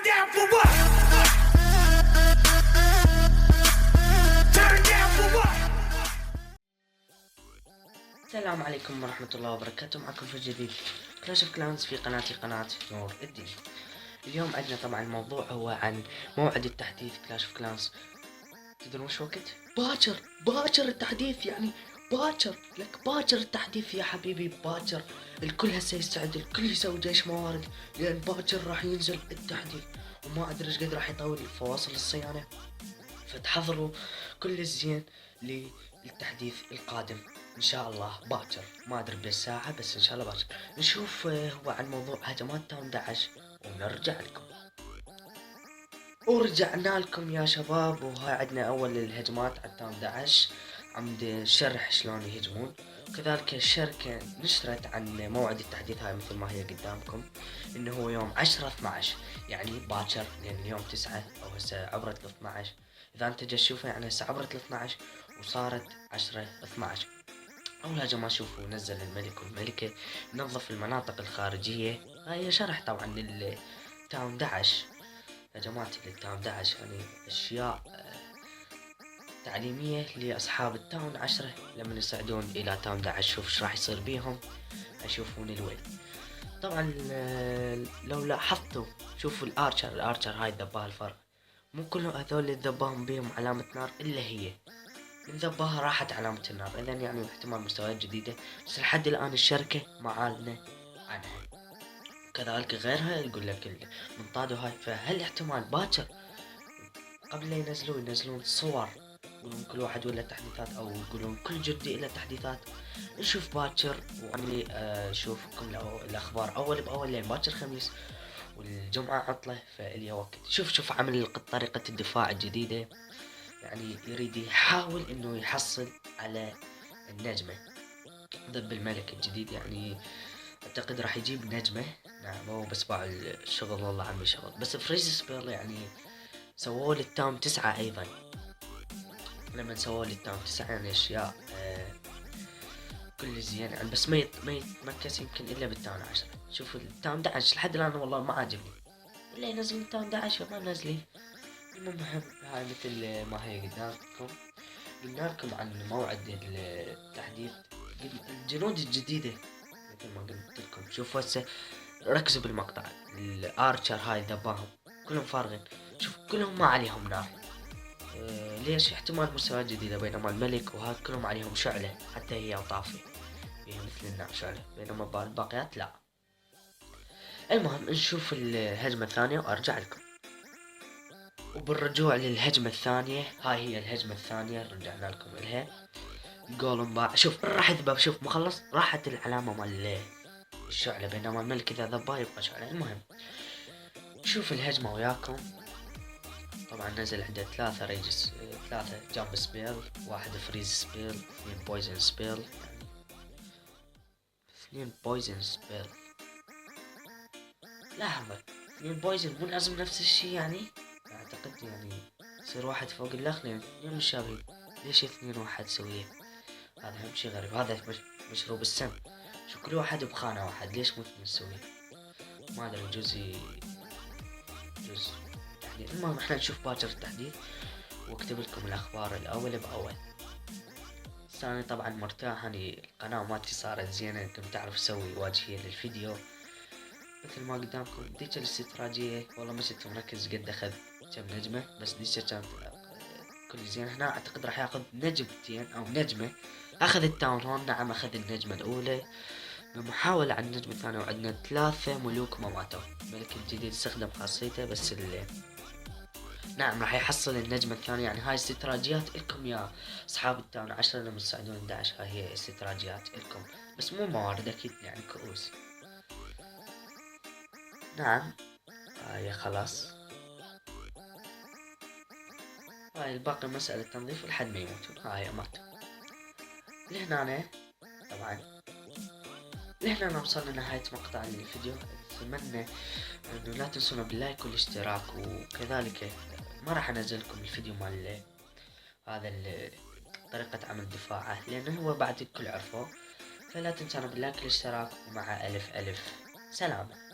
down for what? Turn down for what? السلام عليكم ورحمة الله وبركاته. معكم في جديد كلاش اوف كلانز في قناتي قناة نور الدين. اليوم عندنا طبعا الموضوع هو عن موعد التحديث كلاش اوف كلانز. تدرون وش وقت؟ باكر التحديث، يعني باكر التحديث يا حبيبي، باكر. الكل هسه يستعد، الكل يسوي جيش موارد، لان باكر راح ينزل التحديث، وما ادري ايش قد راح يطول فواصل الصيانة، فتحضروا كل الزين للتحديث القادم ان شاء الله باكر. ما ادري بالساعة، بس ان شاء الله باكر. نشوف هو عن موضوع هجمات تاون داعش ونرجع لكم. ورجعنا لكم يا شباب، وهاي عندنا اول الهجمات على تاون داعش، عند شرح شلون يهجمون. وكذلك الشركة نشرت عن موعد التحديث هاي مثل ما هي قدامكم، انه هو يوم 10/12، يعني باكر، لان اليوم 9 او هسه عبرت 12. اذا انت جا تشوفها يعني هسه عبرت 12 وصارت 10/12. اول حاجة ما شوفوا نزل الملك والملكة، نظف المناطق الخارجية. هاي شرح طبعا للتاون داعش، هجمات للتاون داعش، يعني اشياء تعليمية لأصحاب التاون 10 لما يصعدون إلى تاون داعش. شوف ايش راح يصير بيهم، يشوفون الويل. طبعا لو لاحظتوا، شوفوا الارشر هاي ذباها الفرق، مو كل هذول اللي ذباهم بيهم علامة نار إلا هي، من ذباها راحت علامة النار. إذن يعني احتمال مستويات جديدة، بس لحد الآن الشركة ما عالنا عنها. كذلك غيرها يقول لك المنطاد هاي، فهل احتمال باكر قبل لا ينزلون صور، يقولون كل واحد ولا تحديثات، او يقولون كل جدي إلى تحديثات. نشوف باكر، وعمري اشوفكم الاخبار اول باول، لان باكر خميس والجمعة عطلة، فاليا وقت. شوف عمل طريقة الدفاع الجديدة، يعني يريد يحاول انه يحصل على النجمة ضد الملك الجديد. يعني اعتقد راح يجيب نجمة. نعم، هو بس باع الشغل، والله عمي شغل. بس فريز سبيل يعني سووا لي التاون 9 ايضا. لما سووا لي التاون 9 يعني اشياء كل زين يعني، بس ما يتمكس يمكن الا بالتاون 10. شوف التاون 11 لحد الان والله ما عاجبني، الا ينزل التاون 11 ما نزلي. المهم هاي مثل ما هي قدامكم. قلنا لكم عن موعد التحديث، الجنود الجديدة مثل ما قلت لكم. شوفوا هسه ركزوا بالمقطع، الارشر هاي ذباهم كلهم فارغين. شوف كلهم ما عليهم نار. ليش؟ احتمال مستويات جديدة، بينما الملك وهاي كلهم عليهم شعلة، حتى هي طافية فيها مثل النار شعلة، بينما الباقيات لا. المهم نشوف الهجمة الثانية وارجع لكم. وبالرجوع للهجمة الثانية، هاي هي الهجمة الثانية رجعنا لكم إلها. جولم باع، شوف راح يذبح، شوف ما خلص، راحت العلامة مال الشعلة، بينما الملك إذا ذبح يبقى شعلة. المهم شوف الهجمة وياكم. طبعا نزل عنده 3 ريجس، 3 جامب سبيل، 1 فريز سبيل، 2 بويزن سبيل، يعني 2 بويزن سبيل. لحظة، 2 بويزن مو لازم نفس الشي يعني؟ اعتقد يعني يصير واحد فوق الاخر، اثنين مشابهين. ليش 2 واحد سويه؟ هذا هم شي غريب. هذا مشروب السم. شو كل واحد بخانة واحد، ليش مو اثنين سويه؟ ما ادري، جزء تحديث. المهم احنا نشوف باكر التحديث، واكتب لكم الاخبار الاول باول. ثاني طبعا مرتاح، يعني القناة مالتي صارت زينة، كنت تعرف اسوي واجهية للفيديو مثل ما قدامكم. ديك الاستراتيجية والله ما كنت مركز قد اخذ كم نجمة، بس ديك كانت كل زين. هنا اعتقد راح ياخذ نجمتين او نجمة. اخذ التاون هون، نعم اخذ النجمة الاولى بمحاولة على النجمة الثانية، وعندنا 3 ملوك ما ماتوا. الملك الجديد استخدم خاصيته، بس نعم راح يحصل النجمة الثانية. يعني هاي استراتيجيات لكم يا اصحاب التاون 10 لما تصعدون 11. هاي هي استراتيجيات لكم، بس مو موارد اكيد، يعني كؤوس. نعم هاي خلاص، هاي الباقي مسألة تنظيف لحد ما يموتون. هاي ماتوا لهنا. طبعا لهنا وصلنا لنهاية مقطع الفيديو. اتمنى انه لا تنسونا باللايك والاشتراك، وكذلك ما راح انزل لكم الفيديو مال هذا طريقة عمل دفاعه، لانه هو بعد الكل عرفوه. فلا تنسونا باللايك والاشتراك، ومع الف الف سلامة.